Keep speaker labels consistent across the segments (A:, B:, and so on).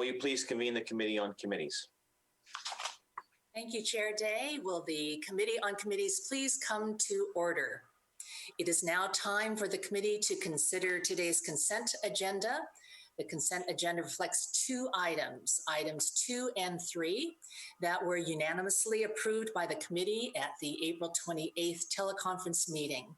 A: will you please convene the Committee on Committees?
B: Thank you, Chair Day. Will the Committee on Committees please come to order? It is now time for the committee to consider today's consent agenda. The consent agenda reflects two items, items 2 and 3, that were unanimously approved by the committee at the April 28th teleconference meeting.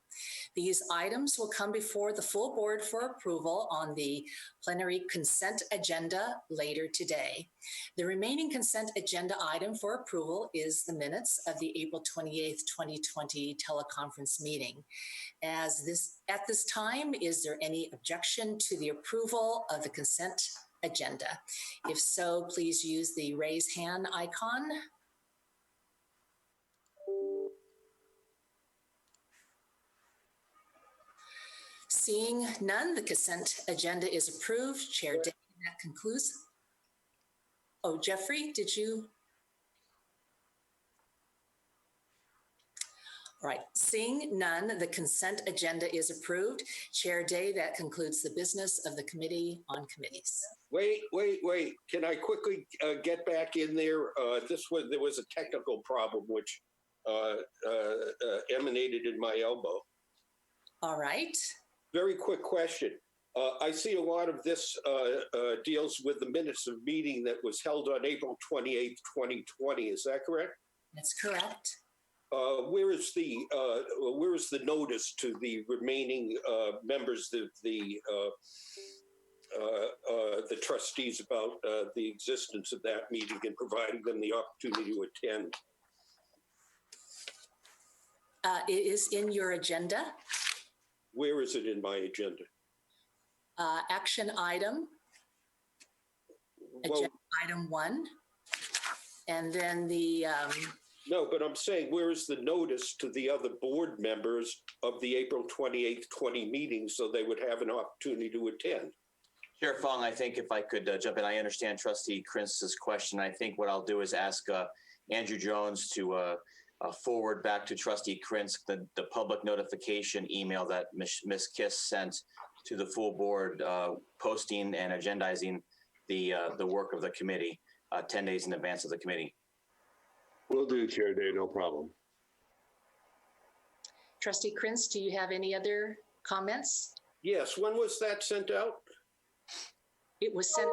B: These items will come before the full board for approval on the plenary consent agenda later today. The remaining consent agenda item for approval is the minutes of the April 28th, 2020 teleconference meeting. At this time, is there any objection to the approval of the consent agenda? If so, please use the raise hand icon. Seeing none, the consent agenda is approved. Chair Day, that concludes. Oh, Jeffrey, did you? All right, seeing none, the consent agenda is approved. Chair Day, that concludes the business of the Committee on Committees.
C: Wait. Can I quickly get back in there? There was a technical problem which emanated in my elbow.
B: All right.
C: Very quick question. I see a lot of this deals with the minutes of meeting that was held on April 28th, 2020. Is that correct?
B: That's correct.
C: Where is the notice to the remaining members of the trustees about the existence of that meeting and providing them the opportunity to attend?
B: It is in your agenda.
C: Where is it in my agenda?
B: Action item,
C: Well,
B: agenda item 1, and then the
C: no, but I'm saying, where is the notice to the other board members of the April 28th, 20 meeting so they would have an opportunity to attend?
A: Chair Fong, I think if I could jump in, I understand Trustee Krintz's question. I think what I'll do is ask Andrew Jones to forward back to Trustee Krintz the public notification email that Ms. Kiss sent to the full board posting and agendizing the work of the committee 10 days in advance of the committee.
D: Will do, Chair Day, no problem.
B: Trustee Krintz, do you have any other comments?
C: Yes, when was that sent out?
B: It was sent.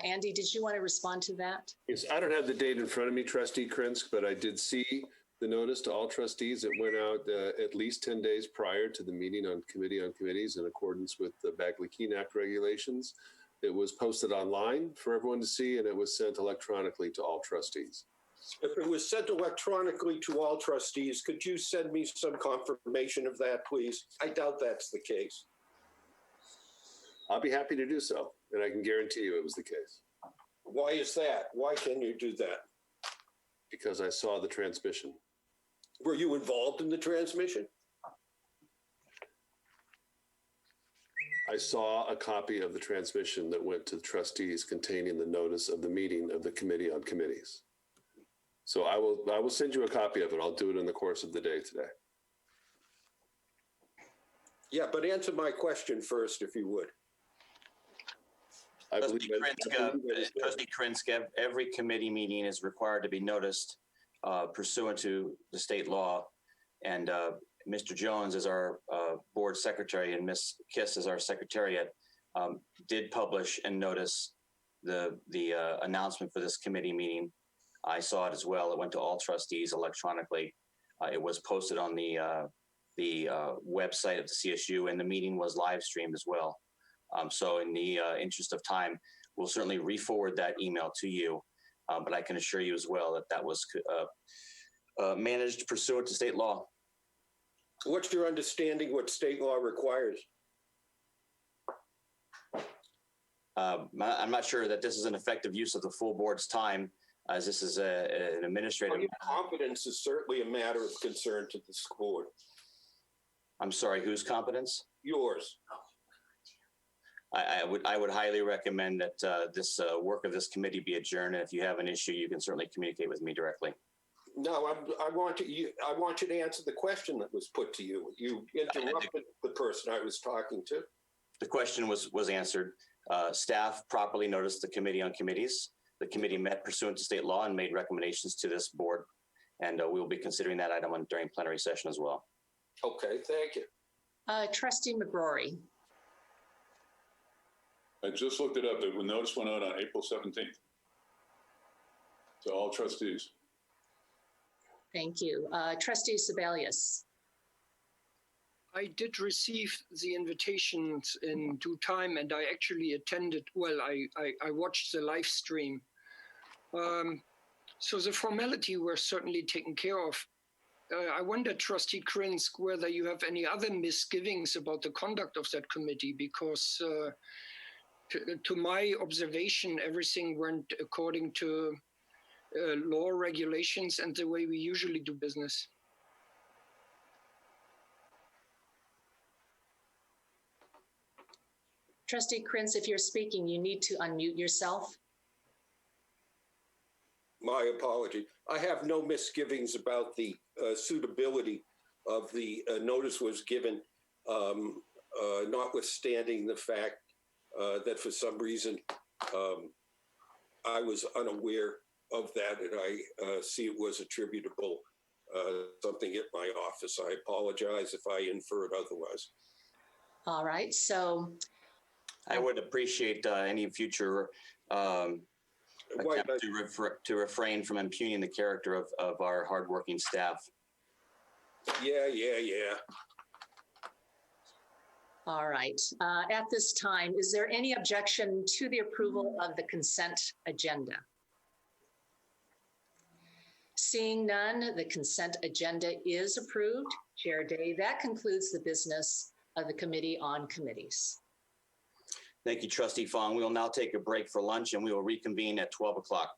B: Andy, did you want to respond to that?
D: Yes, I don't have the date in front of me, Trustee Krinsk, but I did see the notice to all trustees. It went out at least 10 days prior to the meeting on Committee on Committees in accordance with the Bagley-Keene Act regulations. It was posted online for everyone to see, and it was sent electronically to all trustees.
C: If it was sent electronically to all trustees, could you send me some confirmation of that, please? I doubt that's the case.
D: I'll be happy to do so, and I can guarantee you it was the case.
C: Why is that? Why can you do that?
D: Because I saw the transmission.
C: Were you involved in the transmission?
D: I saw a copy of the transmission that went to the trustees containing the notice of the meeting of the Committee on Committees. So I will send you a copy of it. I'll do it in the course of the day today.
C: Yeah, but answer my question first, if you would.
A: Trustee Krinsk, every committee meeting is required to be noticed pursuant to the state law. And Mr. Jones is our board secretary and Ms. Kiss is our secretariat, did publish and notice the announcement for this committee meeting. I saw it as well. It went to all trustees electronically. It was posted on the website of the CSU, and the meeting was live streamed as well. So in the interest of time, we'll certainly re-forward that email to you. But I can assure you as well that that was managed pursuant to state law.
C: What's your understanding what state law requires?
A: I'm not sure that this is an effective use of the full board's time, as this is an administrative.
C: Well, competence is certainly a matter of concern to the school board.
A: I'm sorry, whose competence?
C: Yours.
A: I would highly recommend that this work of this committee be adjourned. And if you have an issue, you can certainly communicate with me directly.
C: No, I want you to answer the question that was put to you. You interrupted the person I was talking to.
A: The question was answered. Staff properly noticed the Committee on Committees. The committee met pursuant to state law and made recommendations to this board. And we will be considering that item during plenary session as well.
C: Okay, thank you.
B: Trustee McGrory.
E: I just looked it up. The notice went out on April 17th. To all trustees.
B: Thank you. Trustee Sebelius.
F: I did receive the invitations in due time, and I actually attended. Well, I watched the live stream. So the formality were certainly taken care of. I wonder, Trustee Krinsk, whether you have any other misgivings about the conduct of that committee, because to my observation, everything went according to law, regulations, and the way we usually do business.
B: Trustee Krinz, if you're speaking, you need to unmute yourself.
C: My apology. I have no misgivings about the suitability of the notice was given, notwithstanding the fact that for some reason I was unaware of that, and I see it was attributable something at my office. I apologize if I inferred otherwise.
B: All right, so.
A: I would appreciate any future attempt to refrain from impugning the character of our hardworking staff.
C: Yeah.
B: All right. At this time, is there any objection to the approval of the consent agenda? Seeing none, the consent agenda is approved. Chair Day, that concludes the business of the Committee on Committees.
A: Thank you, Trustee Fong. We will now take a break for lunch and we will reconvene at 12 o'clock.